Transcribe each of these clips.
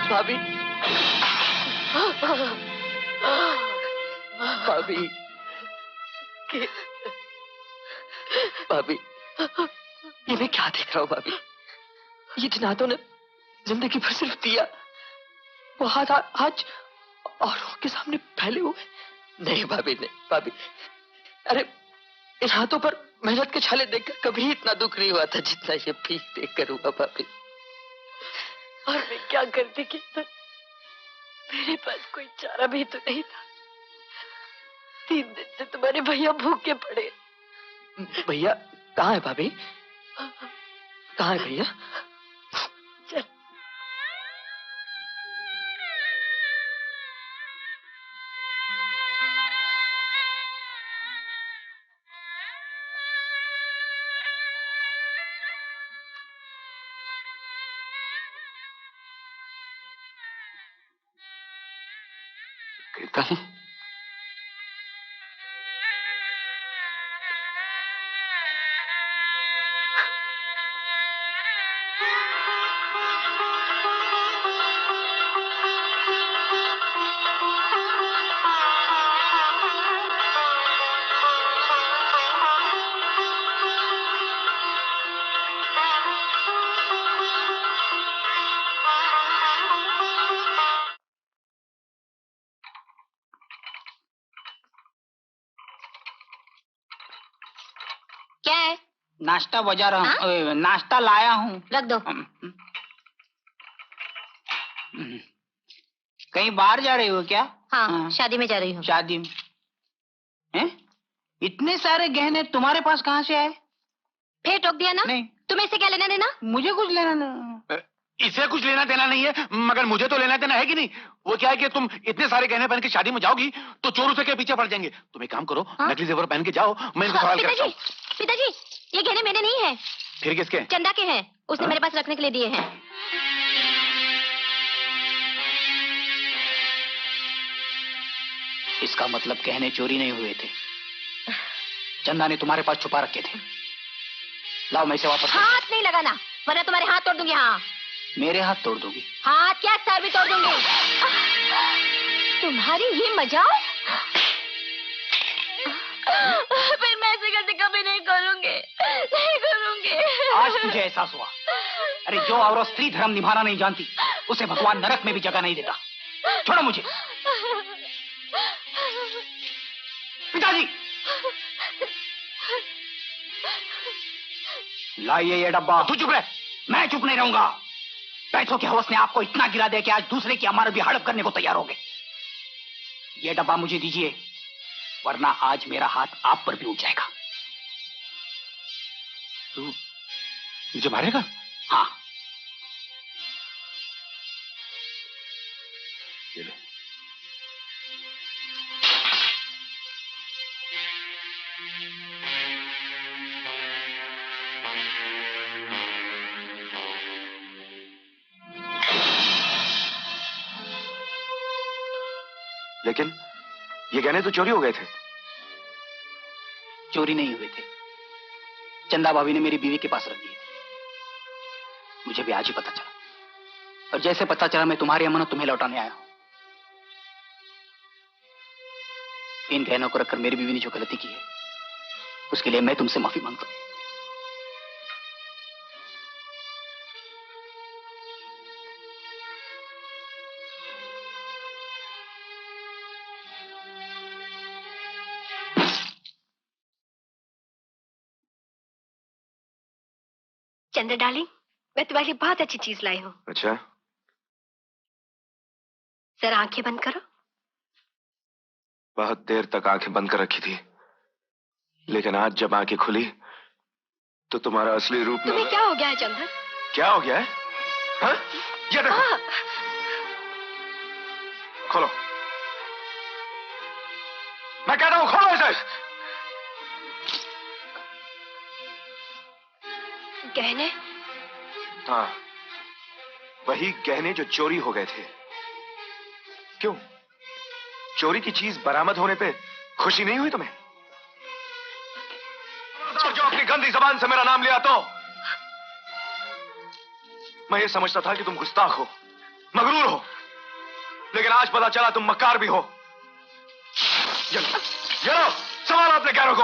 भाभी, भाभी, भाभी, ये मैं क्या देख रहा हूँ भाभी? ये जिन हाथों ने जिंदगी भर सिर्फ दिया, वो हाथ आज औरों के सामने फैले हुए। नहीं भाभी, नहीं भाभी, अरे इन हाथों पर मेहनत के छाले देखकर कभी इतना दुख नहीं हुआ था जितना ये भीख देखकर हुआ भाभी। और मैं क्या करती किशन, मेरे पास कोई चारा भी तो नहीं था। 3 दिन से तुम्हारे भैया भूखे पड़े। भैया कहाँ है भाभी? कहाँ है भैया? चल। कीर्तन, क्या है? नाश्ता बजा रहा हूँ, नाश्ता लाया हूँ। रख दो। कहीं बाहर जा रही हो क्या? हाँ, शादी में जा रही हूँ। शादी में? हैं? इतने सारे गहने तुम्हारे पास कहाँ से आए? फिर टोक दिया ना? नहीं। तुम्हें इससे क्या लेना देना? मुझे कुछ लेना नहीं। इसे कुछ लेना देना नहीं है, मगर मुझे तो लेना देना है कि नहीं? वो क्या है कि तुम इतने सारे गहने पहन के शादी में जाओगी तो चोर उसे के पीछे पड़ जाएंगे। तुम एक काम करो, नकली जेवर पहन के जाओ, मैं इनको सवाल करता हूँ। पिताजी, ये गहने मेरे नहीं है। फिर किसके? चंदा के हैं, उसने मेरे पास रखने के लिए दिए हैं। इसका मतलब गहने चोरी नहीं हुए थे, चंदा ने तुम्हारे पास छुपा रखे थे। लाओ, मैं इसे वापस। हाथ नहीं लगाना, वरना तुम्हारे हाथ तोड़ दूंगी। हाँ, मेरे हाथ तोड़ दोगी? हाथ क्या, सर भी तोड़ दूंगी। तुम्हारी ये मजाक? फिर मैं ऐसी गलती कभी नहीं करूंगी, नहीं करूंगी। आज तुझे एहसास हुआ? अरे जो औरत स्त्री धर्म निभाना नहीं जानती, उसे भगवान नरक में भी जगह नहीं देता। छोड़ो मुझे। पिताजी, लाइए ये डब्बा। तू चुप रह। मैं चुप नहीं रहूंगा। पैसों के हवस ने आपको इतना गिरा दिया कि आज दूसरे की अमानत भी हड़प करने को तैयार हो गए। ये डब्बा मुझे दीजिए, वरना आज मेरा हाथ आप पर भी उठ जाएगा। तू मुझे मारेगा? हाँ। ये ले। लेकिन ये गहने तो चोरी हो गए थे। चोरी नहीं हुए थे, चंदा भाभी ने मेरी बीवी के पास रख दिए थे। मुझे भी आज ही पता चला, और जैसे पता चला मैं तुम्हारी अमानत तुम्हें लौटाने आया हूं। इन गहनों को रखकर मेरी बीवी ने जो गलती की है, उसके लिए मैं तुमसे माफी मांगता हूं। चंद्र डार्लिंग, मैं तुम्हारे लिए बहुत अच्छी चीज लाई हूँ। अच्छा, जरा आंखें बंद करो। बहुत देर तक आंखें बंद कर रखी थी, लेकिन आज जब आंखें खुली तो तुम्हारा असली रूप तुम्हें क्या हो गया है चंद्र? क्या हो गया है? हाँ? ये देखो। खोलो, मैं कहता हूं खोलो इसे। गहने? हाँ, वही गहने जो चोरी हो गए थे। क्यों, चोरी की चीज बरामद होने पे खुशी नहीं हुई तुम्हें? जो अपनी गंदी जबान से मेरा नाम लिया तो मैं ये समझता था कि तुम गुस्ताख हो, मगरूर हो, लेकिन आज पता चला तुम मक्कार भी हो। ये लो, संभालो अपने गैरों को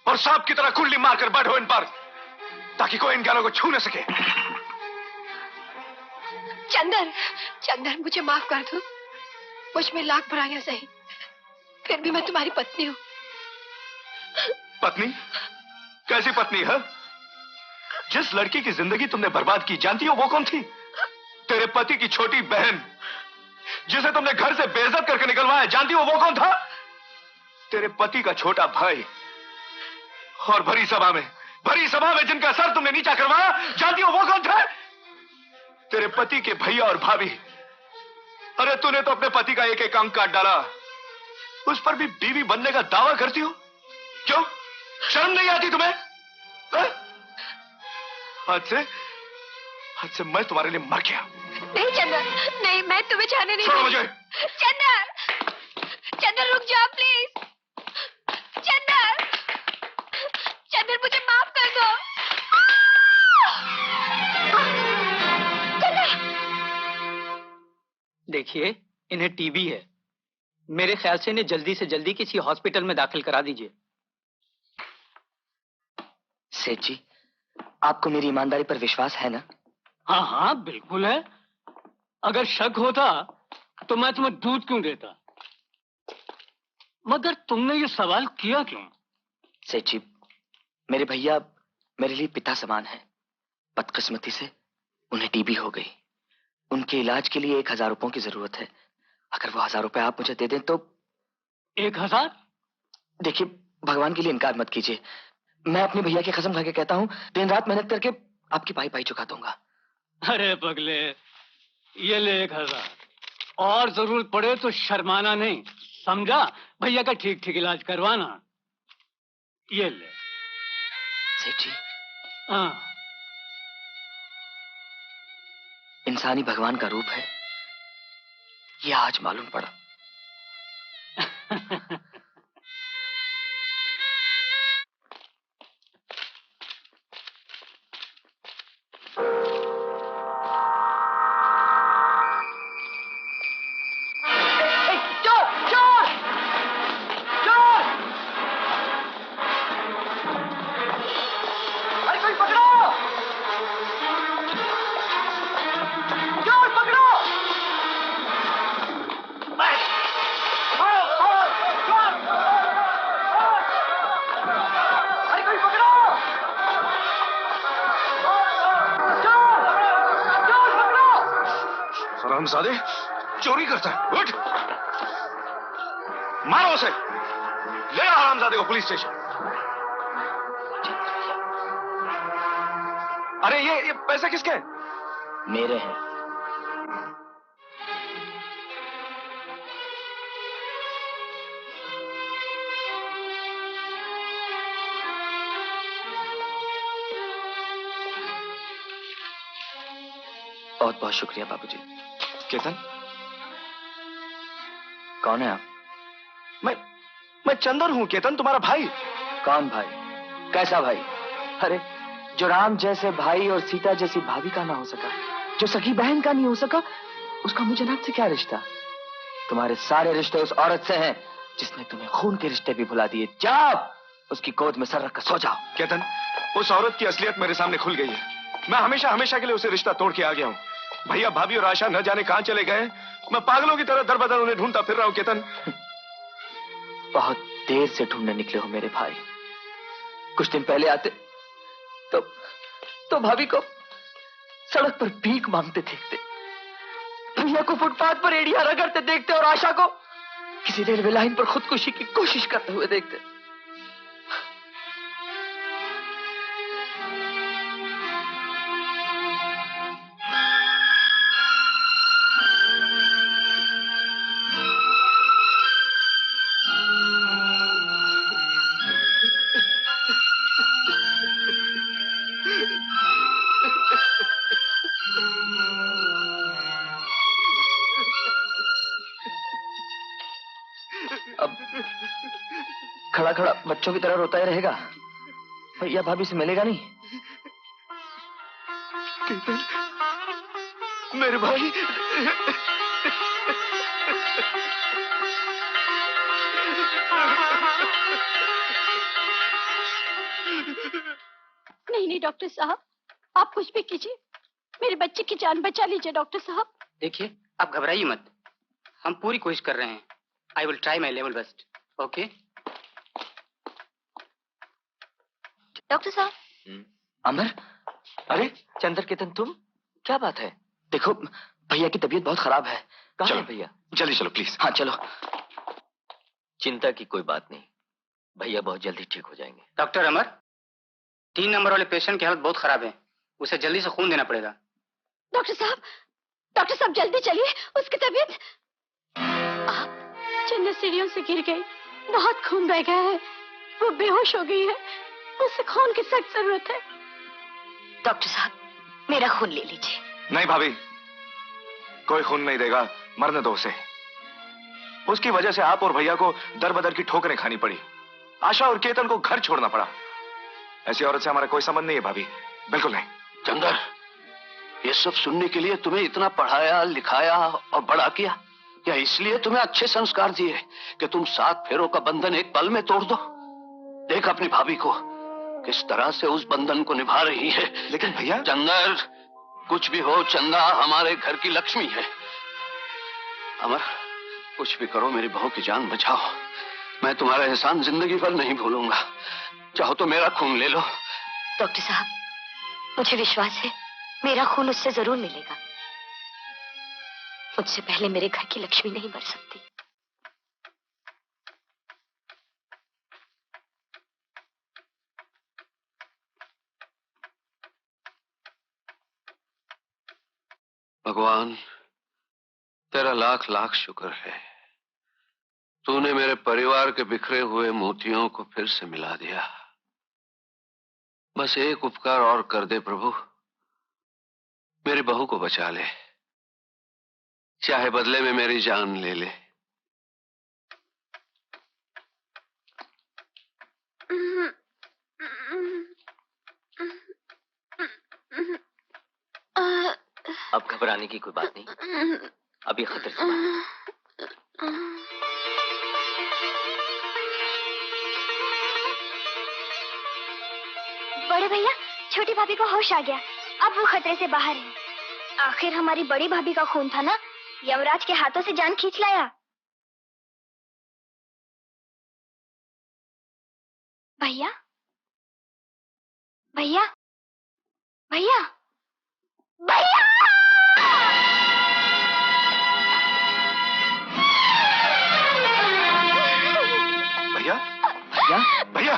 और सांप की तरह कुंडली मारकर बैठो इन पर, ताकि कोई इन गैरों को छू न सके। चंदर, चंदर मुझे माफ कर दो। मुझ में लाख बुराइयां सही, फिर भी मैं तुम्हारी पत्नी हूँ। पत्नी? कैसी पत्नी है? जिस लड़की की जिंदगी तुमने बर्बाद की, जानती हो वो कौन थी? तेरे पति की छोटी बहन, जिसे तुमने घर से बेइज्जत करके निकलवाया, जानती हो वो कौन था? तेरे पति का छोटा भाई। और भरी सभा में जिनका सर तुमने नीचा करवाया, जानती हो वो कौन था? तेरे पति के भैया और भाभी। अरे तूने तो अपने पति का एक एक अंग काट डाला, उस पर भी बीवी बनने का दावा करती हो। क्यों? शर्म नहीं आती तुम्हें? आज से मैं तुम्हारे लिए मर गया। नहीं चंदर, नहीं, मैं तुम्हें जाने नहीं छोड़ो दूंगी। मुझे। चंदर, चंदर रुक जाओ प्लीज। चंदर, चंदर मुझे माफ कर दो। चंदर। देखिए, इन्हें टीबी है। मेरे ख्याल से इन्हें जल्दी से जल्दी किसी हॉस्पिटल में दाखिल करा दीजिए। सेठ जी, आपको मेरी ईमानदारी पर विश्वास है ना? हाँ हाँ बिल्कुल है। अगर शक होता तो मैं तुम्हें दूध क्यों देता? मगर तुमने ये सवाल किया क्यों? सेठ जी, मेरे भैया मेरे लिए पिता समान है। बदकिस्मती से उन्हें टीबी हो गई। उनके इलाज के लिए 1000 रुपयों की जरूरत है। अगर वो 1000 रुपए आप मुझे दे दें तो। 1000? देखिए, भगवान के लिए इनकार मत कीजिए। मैं अपने भैया की कसम खा के कहता हूँ, दिन रात मेहनत करके आपकी पाई पाई चुका दूंगा। अरे पगले, ये ले 1000, और जरूरत पड़े तो शर्माना नहीं, समझा? भैया का ठीक ठीक इलाज करवाना। ये ले। सेठ जी, हाँ। इंसानी भगवान का रूप है, ये आज मालूम पड़ा। हरामजादे, चोरी करता है। उठ, मारो उसे। ले आओ हरामजादे को पुलिस स्टेशन। अरे ये पैसे किसके हैं? मेरे हैं। बहुत बहुत शुक्रिया बाबूजी। केतन, कौन है आप? मैं चंदन हूं केतन, तुम्हारा भाई। कौन भाई? कैसा भाई? अरे, जो राम जैसे भाई और सीता जैसी भाभी का ना हो सका, जो सगी बहन का नहीं हो सका, उसका मुझे नाम से क्या रिश्ता? तुम्हारे सारे रिश्ते उस औरत से हैं जिसने तुम्हें खून के रिश्ते भी भुला दिए। जाओ, उसकी गोद में सर रखकर सो जाओ। केतन, उस औरत की असलियत मेरे सामने खुल गई है। मैं हमेशा हमेशा के लिए उसे रिश्ता तोड़ के आ गया हूँ। भैया भाभी और आशा न जाने कहां चले गए। मैं पागलों की तरह दर बदर उन्हें ढूंढता फिर रहा हूं। केतन, बहुत देर से ढूंढने निकले हो मेरे भाई। कुछ दिन पहले आते तो भाभी को सड़क पर भीख मांगते देखते, भैया को फुटपाथ पर एड़ियां रगड़ते देखते और आशा को किसी रेलवे लाइन पर खुदकुशी की कोशिश करते हुए देखते। अब खड़ा खड़ा बच्चों की तरह रोता ही रहेगा। भैया भाभी से मिलेगा नहीं। केतन, मेरे भाई। नहीं नहीं डॉक्टर साहब, आप कुछ भी कीजिए, मेरे बच्चे की जान बचा लीजिए डॉक्टर साहब। देखिए, आप घबराइए मत, हम पूरी कोशिश कर रहे हैं। I will try my level best. Okay doctor साहब। अमर, अरे चंद्रकेतन तुम, क्या बात है? देखो भैया की तबीयत बहुत खराब है। कहाँ चलो है भैया? जल्दी चलो प्लीज। हाँ चलो। चिंता की कोई बात नहीं, भैया बहुत जल्दी ठीक हो जाएंगे। डॉक्टर अमर, 3 नंबर वाले पेशेंट की हालत बहुत खराब है, उसे जल्दी से खून देना पड़ेगा। डॉक्टर साहब जल्दी चलिए, उसकी तबीयत। आप? चंद्र सीढ़ियों से गिर गई, बहुत खून बह गया है, वो बेहोश हो गई है, उसे खून की सख्त जरूरत है। डॉक्टर साहब मेरा खून ले लीजिए। नहीं भाभी, कोई खून नहीं देगा, मरने दो उसे। उसकी वजह से आप और भैया को दर बदर की ठोकरें खानी पड़ी, आशा और केतन को घर छोड़ना पड़ा। ऐसी औरत से हमारा कोई संबंध नहीं है भाभी, बिल्कुल नहीं। चंदर, ये सब सुनने के लिए तुम्हें इतना पढ़ाया लिखाया और बड़ा किया, या इसलिए तुम्हें अच्छे संस्कार दिए कि तुम 7 फेरों का बंधन एक पल में तोड़ दो? देख अपनी भाभी को किस तरह से उस बंधन को निभा रही है। लेकिन भैया। चंदर, कुछ भी हो, चंदा हमारे घर की लक्ष्मी है। अमर, कुछ भी करो मेरी बहू की जान बचाओ। मैं तुम्हारा एहसान जिंदगी भर नहीं भूलूंगा। चाहो तो मेरा खून ले लो। डॉक्टर साहब, मुझे विश्वास है मेरा खून उससे जरूर मिलेगा। मुझसे पहले मेरे घर की लक्ष्मी नहीं मर सकती। भगवान, तेरा लाख लाख शुक्र है, तूने मेरे परिवार के बिखरे हुए मोतियों को फिर से मिला दिया। बस एक उपकार और कर दे प्रभु, मेरी बहू को बचा ले, चाहे बदले में मेरी जान ले ले। अब घबराने की कोई बात नहीं, अभी खतरे से बाहर। बड़े भैया, छोटी भाभी को होश आ गया, अब वो खतरे से बाहर है। आखिर हमारी बड़ी भाभी का खून था ना, यमराज के हाथों से जान खींच लाया। भैया भैया भैया भैया भैया भैया भैया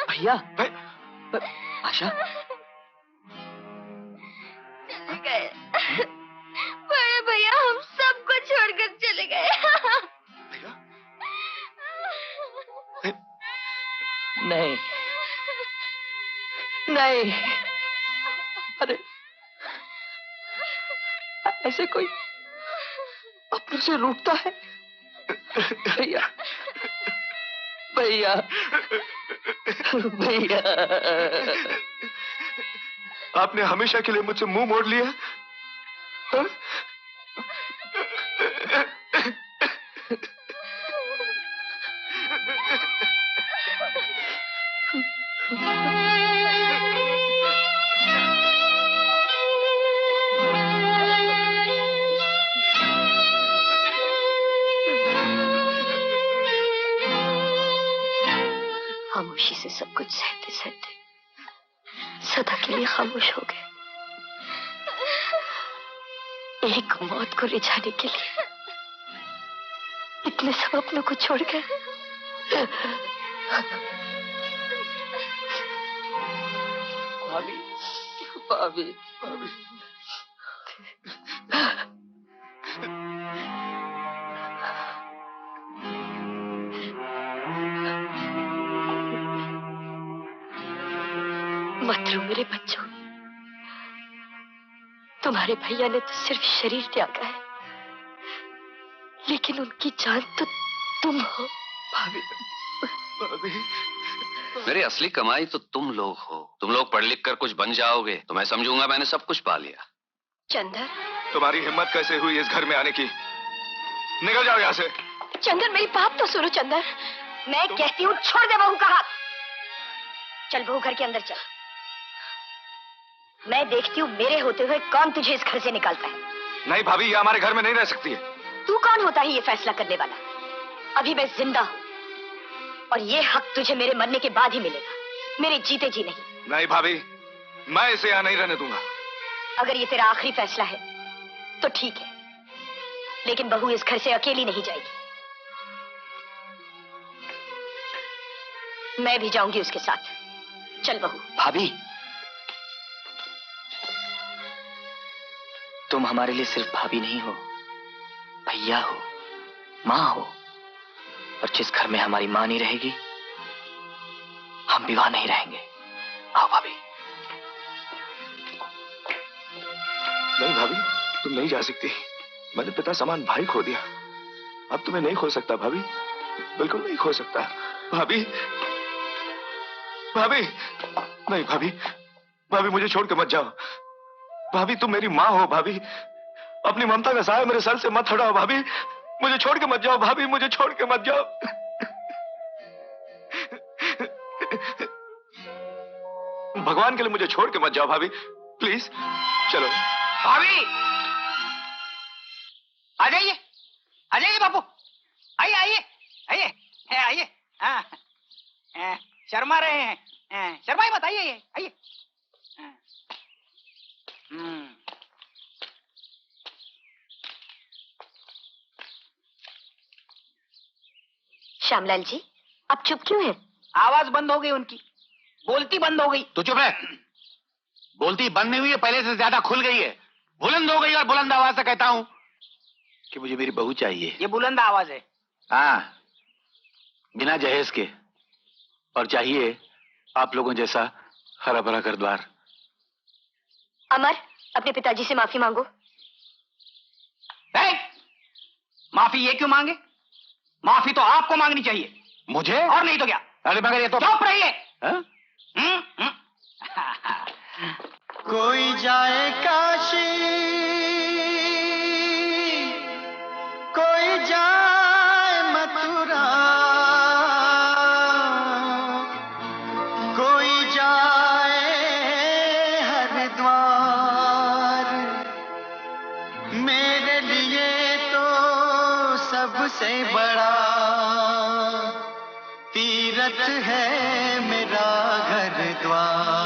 भैया, आशा चले गए। बड़े भैया हम सबको छोड़कर चले गए। भैया नहीं नहीं, अरे ऐसे कोई अपनों से रूठता है? भैया भैया भैया, आपने हमेशा के लिए मुझसे मुंह मोड़ लिया। हाँ? खामोशी से सब कुछ सहते सहते सदा के लिए खामोश हो गए। एक मौत को रिझाने के लिए इतने सब अपनों को छोड़ गए। भाभी भाभी भाभी, मत रो मेरे बच्चों, तुम्हारे भैया ने तो सिर्फ शरीर त्यागा है, लेकिन उनकी जान तो तुम हो। भाभी मेरी असली कमाई तो तुम लोग हो। तुम लोग पढ़ लिख कर कुछ बन जाओगे तो मैं समझूंगा मैंने सब कुछ पा लिया। चंदर, तुम्हारी हिम्मत कैसे हुई इस घर में आने की? निकल जाओ यहाँ से। चंदन, मेरी बात तो सुनो चंदन। मैं कहती हूँ छोड़ दे बहू का हाथ। चल बहू घर के अंदर चल। मैं देखती हूँ मेरे होते हुए कौन तुझे इस घर से निकालता है। नहीं भाभी, ये हमारे घर में नहीं रह सकती है। तू कौन होता है ये फैसला करने वाला? अभी मैं जिंदा हूँ और ये हक तुझे मेरे मरने के बाद ही मिलेगा, मेरे जीते जी नहीं। नहीं भाभी, मैं इसे यहाँ नहीं रहने दूंगा। अगर ये तेरा आखिरी फैसला है तो ठीक है, लेकिन बहू इस घर से अकेली नहीं जाएगी। मैं भी जाऊंगी उसके साथ। चल बहू। भाभी, तुम हमारे लिए सिर्फ भाभी नहीं हो, भैया हो, माँ हो। और जिस घर में हमारी माँ नहीं रहेगी, हम भी वहां नहीं रहेंगे। आओ भाभी। नहीं भाभी, तुम नहीं जा सकती। मैंने पिता समान भाई खो दिया, अब तुम्हें नहीं खो सकता भाभी, बिल्कुल नहीं खो सकता। भाभी, भाभी, नहीं भाभी, भाभी मुझे छोड़ के मत जाओ। भाभी तुम मेरी माँ हो भाभी, अपनी ममता का साया मेरे सर से मत हटाओ भाभी, मुझे छोड़ के मत जाओ भाभी, मुझे छोड़ के मत जाओ। भगवान के लिए मुझे छोड़ के मत जाओ भाभी, प्लीज चलो। भाभी आ जाइए, आ जाइए बापू, आइए आइए आइए आइए। हाँ, शर्मा रहे हैं, शर्माई मत, आइए आइए। श्यामलाल जी, आप चुप क्यों हैं? आवाज बंद हो गई उनकी, बोलती बंद हो गई। तो चुप है। बोलती बंद नहीं हुई है, पहले से ज्यादा खुल गई है, बुलंद हो गई। और बुलंद आवाज से कहता हूं कि मुझे मेरी बहू चाहिए। ये बुलंद आवाज है। हाँ, बिना जहेज के, और चाहिए आप लोगों जैसा हरा भरा घर द्वार। अमर, अपने पिताजी से माफी मांगो। माफी ये क्यों मांगे? माफी तो आपको मांगनी चाहिए। मुझे? और नहीं तो क्या? अरे मगर ये तो चुप रहिए। कोई जाए काशी, कोई जाए मथुरा, कोई जाए हरिद्वार, मेरे लिए तो सबसे बड़ा तीरथ है मेरा घर द्वार।